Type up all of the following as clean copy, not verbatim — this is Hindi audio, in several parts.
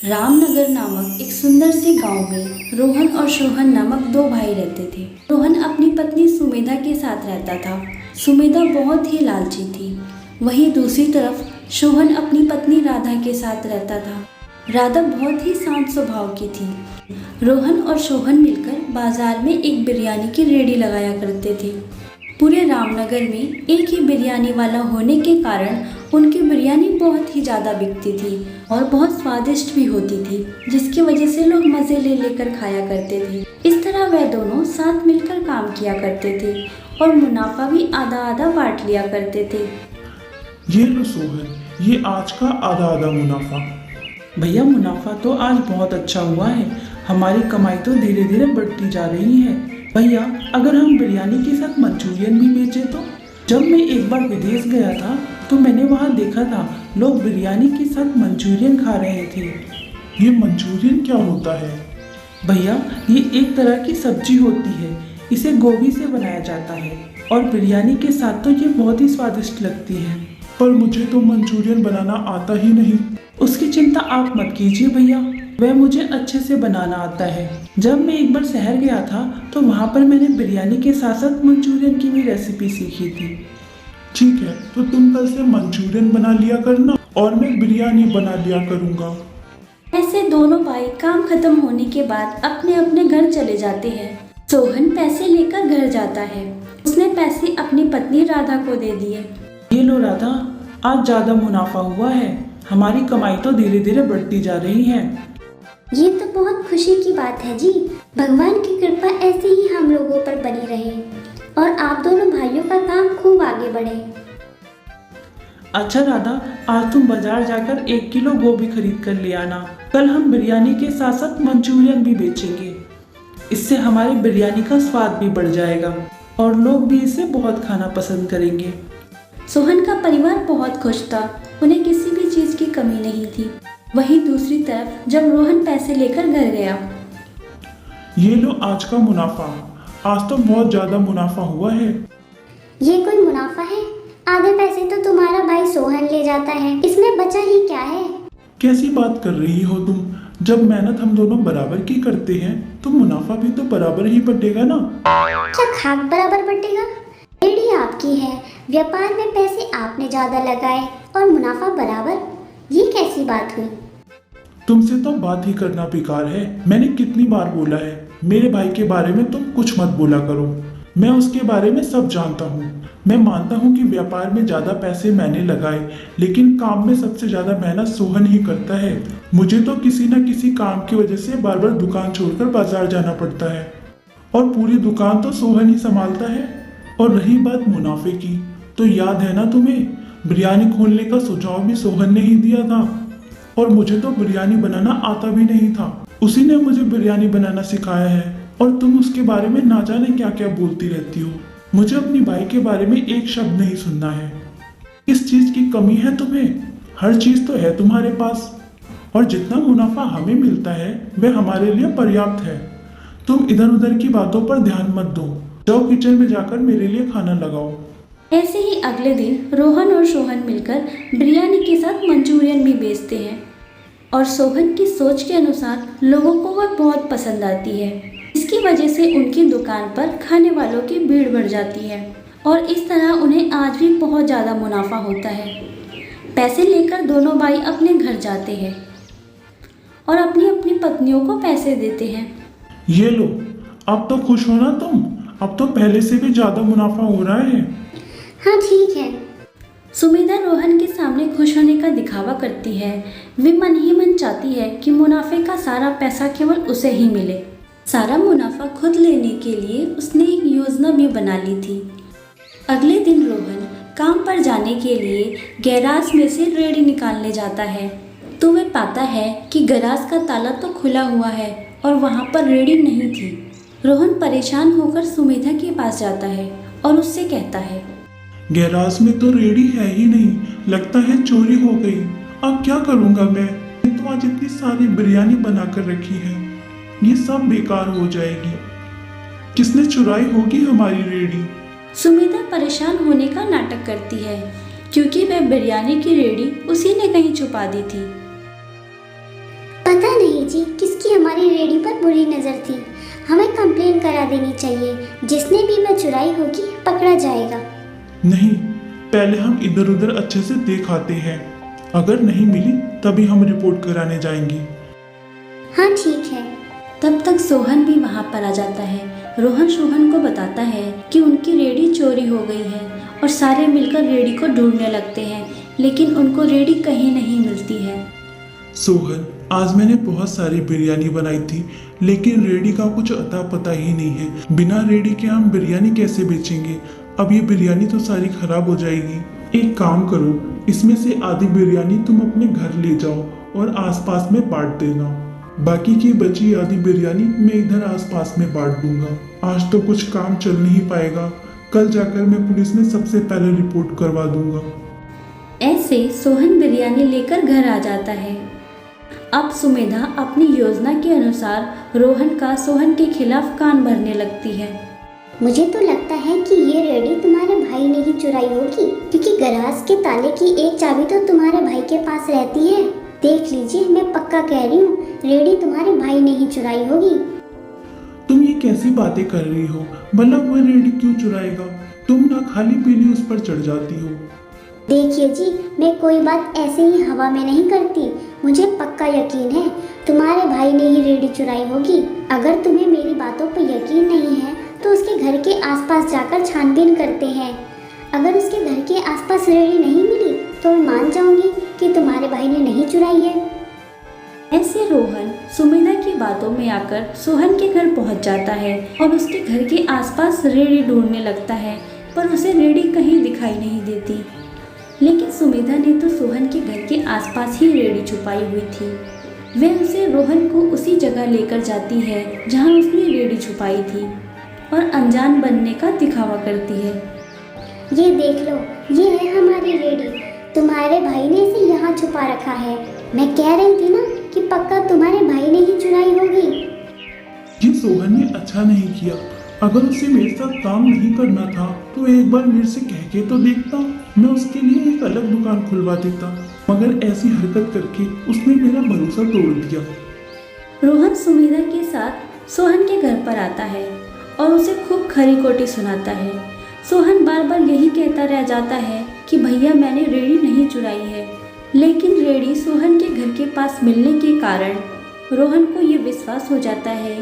रामनगर नामक एक सुंदर से गांव में रोहन और सोहन नामक दो भाई रहते थे। रोहन अपनी पत्नी सुमेधा के साथ रहता था। सुमेधा बहुत ही लालची थी। वहीं दूसरी तरफ सोहन अपनी पत्नी राधा के साथ रहता था। राधा बहुत ही शांत स्वभाव की थी। रोहन और सोहन मिलकर बाजार में एक बिरयानी की रेहड़ी लगाया करते थे। पूरे रामनगर में एक ही बिरयानी वाला होने के कारण उनकी बिरयानी बहुत ही ज़्यादा बिकती थी और बहुत स्वादिष्ट भी होती थी, जिसकी वजह से लोग मज़े ले लेकर खाया करते थे। इस तरह वह दोनों साथ मिलकर काम किया करते थे और मुनाफा भी आधा आधा बांट लिया करते थे। ये लो सोहन, ये आज का आधा आधा मुनाफा। भैया मुनाफा तो आज बहुत अच्छा हुआ है। हमारी कमाई तो धीरे धीरे बढ़ती जा रही है। भैया अगर हम बिरयानी के साथ मंचूरियन भी बेचें तो? जब मैं एक बार विदेश गया था तो मैंने वहाँ देखा था लोग बिरयानी के साथ मंचूरियन खा रहे थे। ये मंचूरियन क्या होता है? भैया ये एक तरह की सब्जी होती है। इसे गोभी से बनाया जाता है और बिरयानी के साथ तो ये बहुत ही स्वादिष्ट लगती है। पर मुझे तो मंचूरियन बनाना आता ही नहीं। उसकी चिंता आप मत कीजिए भैया, वह मुझे अच्छे से बनाना आता है। जब मैं एक बार शहर गया था तो वहाँ पर मैंने बिरयानी के साथ साथ मंचूरियन की भी रेसिपी सीखी थी। ठीक है, तो तुम कल से मंचूरियन बना लिया करना और मैं बिरयानी बना लिया करूँगा। ऐसे दोनों भाई काम खत्म होने के बाद अपने अपने घर चले जाते हैं। सोहन पैसे लेकर घर जाता है। उसने पैसे अपनी पत्नी राधा को दे दिए। ये लो राधा, आज ज्यादा मुनाफा हुआ है। हमारी कमाई तो धीरे धीरे बढ़ती जा रही है। ये तो बहुत खुशी की बात है जी। भगवान की कृपा ऐसे ही हम लोगों पर बनी रहे और आप दोनों भाइयों का काम खूब आगे बढ़े। अच्छा राधा, आज तुम बाजार जाकर 1 किलो गोभी खरीद कर ले आना। कल हम बिरयानी के साथ साथ मंचूरियन भी बेचेंगे। इससे हमारी बिरयानी का स्वाद भी बढ़ जाएगा और लोग भी इसे बहुत खाना पसंद करेंगे। सोहन का परिवार बहुत खुश था। उन्हें किसी भी चीज की कमी नहीं थी। वहीं दूसरी तरफ जब रोहन पैसे लेकर घर गया, ये लो आज का मुनाफा। आज तो बहुत ज्यादा मुनाफा हुआ है। ये कोई मुनाफा है? आधे पैसे तो तुम्हारा भाई सोहन ले जाता है, इसमें बचा ही क्या है? कैसी बात कर रही हो तुम? जब मेहनत हम दोनों बराबर की करते हैं तो मुनाफा भी तो बराबर ही बटेगा ना। क्या खाक बराबर बटेगा? रेडी आपकी है, व्यापार में पैसे आपने ज्यादा लगाए और मुनाफा बराबर, ये कैसी बात हुई? तुमसे तो बात ही करना बेकार है। मैंने कितनी बार बोला है मेरे भाई के बारे में तुम कुछ मत बोला करो। मैं उसके बारे में सब जानता हूँ। मैं मानता हूँ कि व्यापार में ज्यादा पैसे मैंने लगाए, लेकिन काम में सबसे ज्यादा मेहनत सोहन ही करता है। मुझे तो किसी न किसी काम की वजह से बार बार दुकान छोड़कर बाजार जाना पड़ता है और पूरी दुकान तो सोहन ही संभालता है। और रही बात मुनाफे की, तो याद है ना तुम्हें, बिरयानी खोलने का सुझाव भी सोहन ने ही दिया था और मुझे तो बिरयानी बनाना आता भी नहीं था। उसी ने मुझे बिरयानी बनाना सिखाया है और तुम उसके बारे में ना जाने क्या क्या बोलती रहती हो। मुझे अपनी भाई के बारे में एक शब्द नहीं सुनना है। किस चीज की कमी है तुम्हें? हर चीज तो है तुम्हारे पास और जितना मुनाफा हमें मिलता है वह हमारे लिए पर्याप्त है। तुम इधर उधर की बातों पर ध्यान मत दो। जाओ किचन में जाकर मेरे लिए खाना लगाओ। ऐसे ही अगले दिन रोहन और सोहन मिलकर बिरयानी के साथ मंचूरियन भी बेचते हैं और सोहन की सोच के अनुसार लोगों को वह बहुत पसंद आती है। इसकी वजह से उनकी दुकान पर खाने वालों की भीड़ बढ़ जाती है और इस तरह उन्हें आज भी बहुत ज़्यादा मुनाफा होता है। पैसे लेकर दोनों भाई अपने घर जाते हैं और अपनी अपनी पत्नियों को पैसे देते हैं। ये लो, अब तो खुश हो ना तुम? अब तो पहले से भी ज्यादा मुनाफा हो रहा है। हाँ ठीक है। सुमेधा रोहन के सामने खुश होने का दिखावा करती है। वे मन ही मन चाहती है कि मुनाफे का सारा पैसा केवल उसे ही मिले। सारा मुनाफा खुद लेने के लिए उसने एक योजना भी बना ली थी। अगले दिन रोहन काम पर जाने के लिए गैराज में से रेडी निकालने जाता है तो वह पाता है कि गैराज का ताला तो खुला हुआ है और वहाँ पर रेडी नहीं थी। रोहन परेशान होकर सुमेधा के पास जाता है और उससे कहता है, गैराज में तो रेडी है ही नहीं, लगता है चोरी हो गई। अब क्या करूँगा मैं? तो आज इतनी सारी बिरयानी बना कर रखी है, ये सब बेकार हो जाएगी। किसने चुराई होगी हमारी रेडी? सुमेधा परेशान होने का नाटक करती है क्योंकि वह बिरयानी की रेडी उसी ने कहीं छुपा दी थी। लीजिए किसकी हमारी रेडी पर बुरी नज़र थी। हमें कंप्लेन करा देनी चाहिए। जिसने भी वह चुराई होगी पकड़ा जाएगा। नहीं, पहले हम इधर उधर अच्छे से देख आते हैं। अगर नहीं मिली तभी हम रिपोर्ट कराने जाएंगे। हाँ ठीक है। तब तक सोहन भी वहाँ पर आ जाता है। रोहन सोहन को बताता है कि उनकी रेडी चोरी हो गई है और सारे मिलकर रेडी को ढूंढने लगते हैं, लेकिन उनको रेडी कहीं नहीं मिलती है। सोहन, आज मैंने बहुत सारी बिरयानी बनाई थी, लेकिन रेडी का कुछ अता पता ही नहीं है। बिना रेडी के हम बिरयानी कैसे बेचेंगे? अब ये बिरयानी तो सारी खराब हो जाएगी। एक काम करो, इसमें से आधी बिरयानी तुम अपने घर ले जाओ और आसपास में बांट देना। बाकी की बची आधी बिरयानी मैं इधर आसपास में बांट दूंगा। आज तो कुछ काम चल नहीं पाएगा, कल जाकर मैं पुलिस में सबसे पहले रिपोर्ट करवा दूंगा। ऐसे सोहन बिरयानी लेकर घर आ जाता है। अब सुमेधा अपनी योजना के अनुसार रोहन का सोहन के खिलाफ कान भरने लगती है। मुझे तो लगता है कि ये रेडी तुम्हारे भाई ने ही चुराई होगी, क्योंकि गराज के ताले की एक चाबी तो तुम्हारे भाई के पास रहती है। देख लीजिए, मैं पक्का कह रही हूँ, रेडी तुम्हारे भाई ने ही चुराई होगी। तुम ये कैसी बातें कर रही हो? भला वो रेडी क्यों चुराएगा? तुम ना खाली पीली उस पर चढ़ जाती हो। देखिए जी, मैं कोई बात ऐसे ही हवा में नहीं करती। मुझे पक्का यकीन है तुम्हारे भाई ने ही रेडी चुराई होगी। अगर तुम्हें मेरी बातों पर यकीन नहीं है तो उसके घर के आसपास जाकर छानबीन करते हैं। अगर उसके घर के आसपास रेडी नहीं मिली तो मैं मान जाऊंगी कि तुम्हारे भाई ने नहीं चुराई है। ऐसे रोहन सुमेधा की बातों में आकर सोहन के घर पहुंच जाता है और उसके घर के आसपास रेडी ढूंढने लगता है, पर उसे रेडी कहीं दिखाई नहीं देती। लेकिन सुमेधा ने तो सोहन के घर के आसपास ही रेडी छुपाई हुई थी। वह उसे रोहन को उसी जगह लेकर जाती है जहां उसने रेडी छुपाई थी और अनजान बनने का दिखावा करती है। ये देख लो, ये है हमारी रेडी। तुम्हारे भाई ने इसे यहाँ छुपा रखा है। मैं कह रही थी ना कि पक्का तुम्हारे भाई ने ही चुराई होगी। ये सोहन ने अच्छा नहीं किया। अगर उसे मेरे साथ काम नहीं करना था तो एक बार मेरे से कह के तो देखता, मैं उसके लिए एक अलग दुकान खुलवा देता। मगर ऐसी हरकत करके उसने मेरा भरोसा तोड़ दिया। रोहन सुमेधा के साथ सोहन के घर पर आता है और उसे खूब खरी खोटी सुनाता है। सोहन बार बार यही कहता रह जाता है कि भैया मैंने रेडी नहीं चुराई है, लेकिन रेडी सोहन के घर के पास मिलने के कारण रोहन को ये विश्वास हो जाता है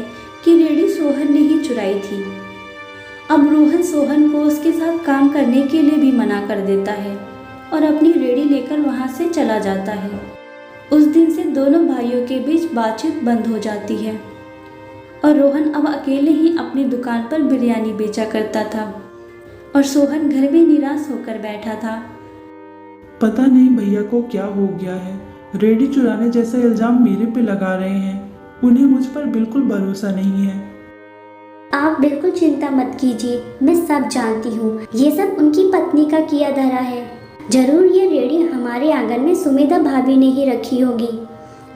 कि रेडी सोहन ने ही चुराई थी। अब रोहन सोहन को उसके साथ काम करने के लिए भी मना कर देता है और अपनी रेडी लेकर वहाँ से चला जाता है। उस दिन से दोनों भाइयों के बीच बातचीत बंद हो जाती है और रोहन अब अकेले ही अपनी दुकान पर बिरयानी बेचा करता था और सोहन घर में निराश होकर बैठा था। पता नहीं भैया को क्या हो गया है, रेडी चुराने जैसा इल्जाम मेरे पे लगा रहे हैं। उन्हें मुझ पर बिल्कुल भरोसा नहीं है। आप बिल्कुल चिंता मत कीजिए, मैं सब जानती हूँ। ये सब उनकी पत्नी का किया धरा है। जरूर ये रेडी हमारे आंगन में सुमेधा भाभी ने ही रखी होगी।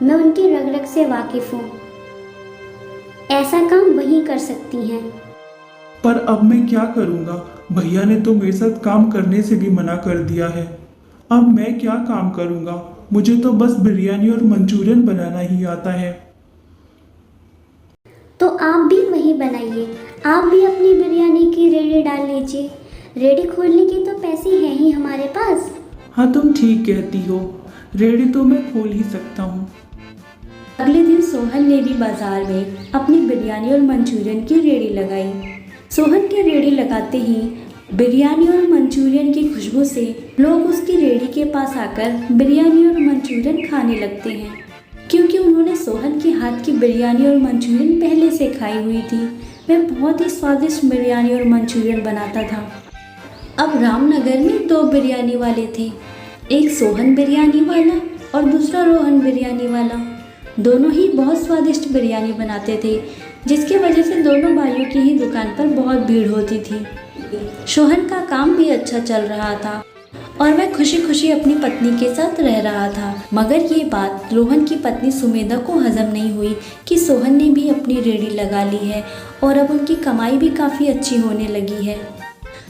मैं उनकी रग रग से वाकिफ हूँ। ऐसा काम वही कर सकती हैं। पर अब मैं क्या करूँगा? भैया ने तो मेरे साथ काम करने से भी मना कर दिया है। अब मैं क्या काम करूँगा? मुझे तो बस बिरयानी और मंचूरियन बनाना ही आता है। तो आप भी वही बनाइए। आप भी अपनी बिरयानी की रेडी डाल लीजिए। रेडी खोलने के तो पैसे हैं ही हमारे पास। हाँ, तुम ठीक कहती हो, रेडी तो मैं खोल ही सकता हूँ। अगले दिन सोहन ने भी बाजार में अपनी बिरयानी और मंचूरियन की रेडी लगाई। सोहन की रेडी लगाते ही बिरयानी और मंचूरियन की खुशबू से लोग उसकी रेडी के पास आकर बिरयानी और मंचूरियन खाने लगते हैं, क्योंकि उन्होंने सोहन के हाथ की बिरयानी और मंचूरियन पहले से खाई हुई थी। वह बहुत ही स्वादिष्ट बिरयानी और मंचूरियन बनाता था। अब रामनगर में दो बिरयानी वाले थे, एक सोहन बिरयानी वाला और दूसरा रोहन बिरयानी वाला। दोनों ही बहुत स्वादिष्ट बिरयानी बनाते थे, जिसकी वजह से दोनों भाइयों की ही दुकान पर बहुत भीड़ होती थी। सोहन का काम भी अच्छा चल रहा था और वह खुशी खुशी अपनी पत्नी के साथ रह रहा था। मगर ये बात रोहन की पत्नी सुमेधा को हजम नहीं हुई कि सोहन ने भी अपनी रेडी लगा ली है और अब उनकी कमाई भी काफ़ी अच्छी होने लगी है।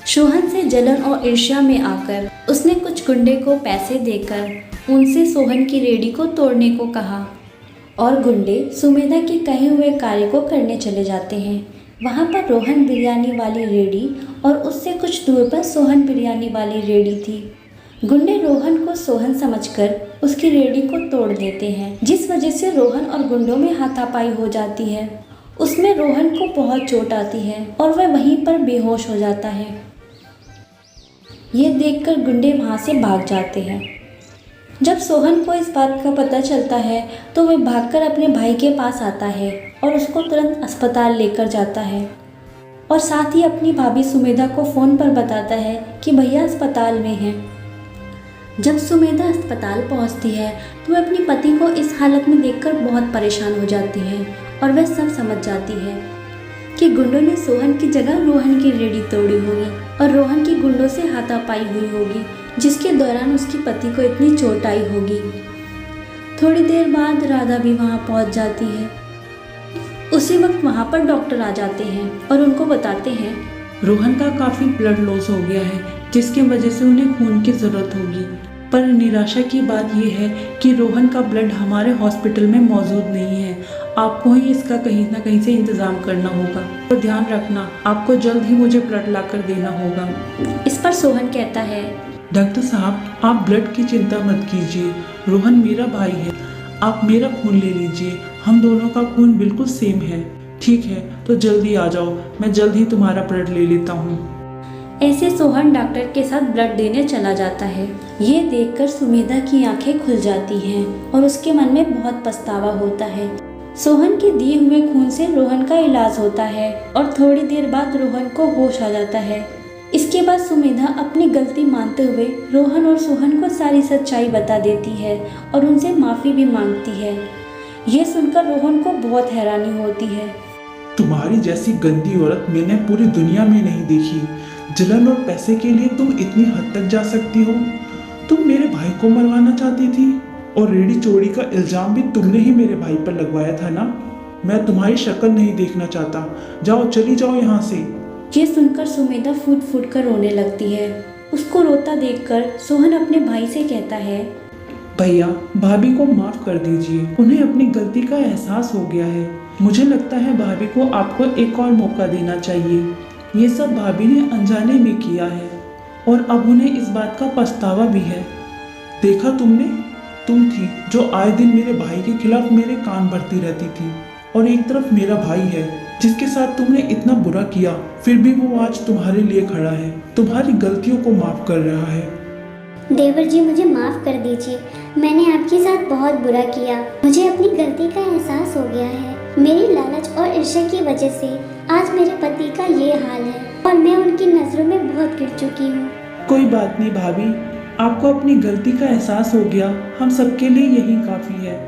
सोहन से जलन और ईर्ष्या में आकर उसने कुछ गुंडे को पैसे देकर उनसे सोहन की रेडी को तोड़ने को कहा और गुंडे सुमेधा के कहे हुए कार्य को करने चले जाते हैं। वहाँ पर रोहन बिरयानी वाली रेडी और उससे कुछ दूर पर सोहन बिरयानी वाली रेडी थी। गुंडे रोहन को सोहन समझकर उसकी रेडी को तोड़ देते हैं, जिस वजह से रोहन और गुंडों में हाथापाई हो जाती है। उसमें रोहन को बहुत चोट आती है और वह वहीं पर बेहोश हो जाता है। ये देखकर गुंडे वहाँ से भाग जाते हैं। जब सोहन को इस बात का पता चलता है तो वह भागकर अपने भाई के पास आता है और उसको तुरंत अस्पताल लेकर जाता है और साथ ही अपनी भाभी सुमेधा को फ़ोन पर बताता है कि भैया अस्पताल में हैं। जब सुमेधा अस्पताल पहुंचती है तो वह अपनी पति को इस हालत में देखकर बहुत परेशान हो जाती है और वह सब समझ जाती है कि गुंडों ने सोहन की जगह रोहन की रेडी तोड़ी होगी और रोहन की गुंडों से हाथापाई हुई होगी, जिसके दौरान उसकी पति को इतनी चोट आई होगी। थोड़ी देर बाद राधा भी वहां पहुंच जाती है। उसी वक्त वहां पर डॉक्टर आ जाते हैं और उनको बताते हैं रोहन का काफ़ी ब्लड लॉस हो गया है, जिसकी वजह से उन्हें खून की ज़रूरत होगी। पर निराशा की बात यह है कि रोहन का ब्लड हमारे हॉस्पिटल में मौजूद नहीं है। आपको ही इसका कहीं ना कहीं से इंतज़ाम करना होगा। तो ध्यान रखना, आपको जल्द ही मुझे ब्लड लाकर देना होगा। इस पर सोहन कहता है, डॉक्टर साहब, आप ब्लड की चिंता मत कीजिए। रोहन मेरा भाई है, आप मेरा खून ले लीजिए। हम दोनों का खून बिल्कुल सेम है। ठीक है, तो जल्दी आ जाओ, मैं जल्द ही तुम्हारा ब्लड ले लेता हूँ। ऐसे सोहन डॉक्टर के साथ ब्लड देने चला जाता है। ये देखकर सुमेधा की आंखें खुल जाती हैं और उसके मन में बहुत पछतावा होता है। सोहन के दिए हुए खून से रोहन का इलाज होता है और थोड़ी देर बाद रोहन को होश आ जाता है। इसके बाद सुमेधा अपनी गलती मानते हुए रोहन और सोहन को सारी सच्चाई बता देती है और उनसे माफ़ी भी मांगती है। ये सुनकर रोहन को बहुत हैरानी होती है। तुम्हारी जैसी गंदी औरत मैंने पूरी दुनिया में नहीं देखी। जलन और पैसे के लिए तुम इतनी हद तक जा सकती हो। तुम मेरे भाई को मरवाना चाहती थी और रेडी चोरी का इल्जाम भी तुमने ही मेरे भाई पर लगवाया था ना। मैं तुम्हारी शक्ल नहीं देखना चाहता। जाओ, चली जाओ यहाँ से। ये सुनकर सुमेधा फूट फूट कर रोने लगती है। उसको रोता देखकर सोहन अपने भाई से कहता है, भैया, भाभी को माफ कर दीजिए। उन्हें अपनी गलती का एहसास हो गया है। मुझे लगता है भाभी को आपको एक और मौका देना चाहिए। ये सब भाभी ने अनजाने में किया है और अब उन्हें इस बात का पछतावा भी है। देखा तुमने, तुम थी जो आए दिन मेरे भाई के खिलाफ मेरे कान भरती रहती थी और एक तरफ मेरा भाई है जिसके साथ तुमने इतना बुरा किया, फिर भी वो आज तुम्हारे लिए खड़ा है, तुम्हारी गलतियों को माफ कर रहा है। देवर जी, मुझे माफ़ कर दीजिए। मैंने आपके साथ बहुत बुरा किया। मुझे अपनी गलती का एहसास हो गया है। मेरी लालच और ईर्ष्या की वजह से आज मेरे पति का ये हाल है और मैं उनकी नज़रों में बहुत गिर चुकी हूँ। कोई बात नहीं भाभी, आपको अपनी गलती का एहसास हो गया, हम सबके लिए यही काफ़ी है।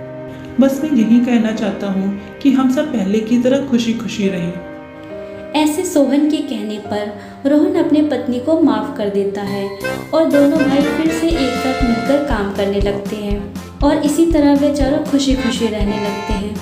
बस मैं यही कहना चाहता हूँ कि हम सब पहले की तरह खुशी खुशी रहें। ऐसे सोहन के कहने पर रोहन अपने पत्नी को माफ कर देता है और दोनों भाई फिर से एक साथ मिलकर काम करने लगते हैं और इसी तरह वे चारों खुशी खुशी रहने लगते हैं।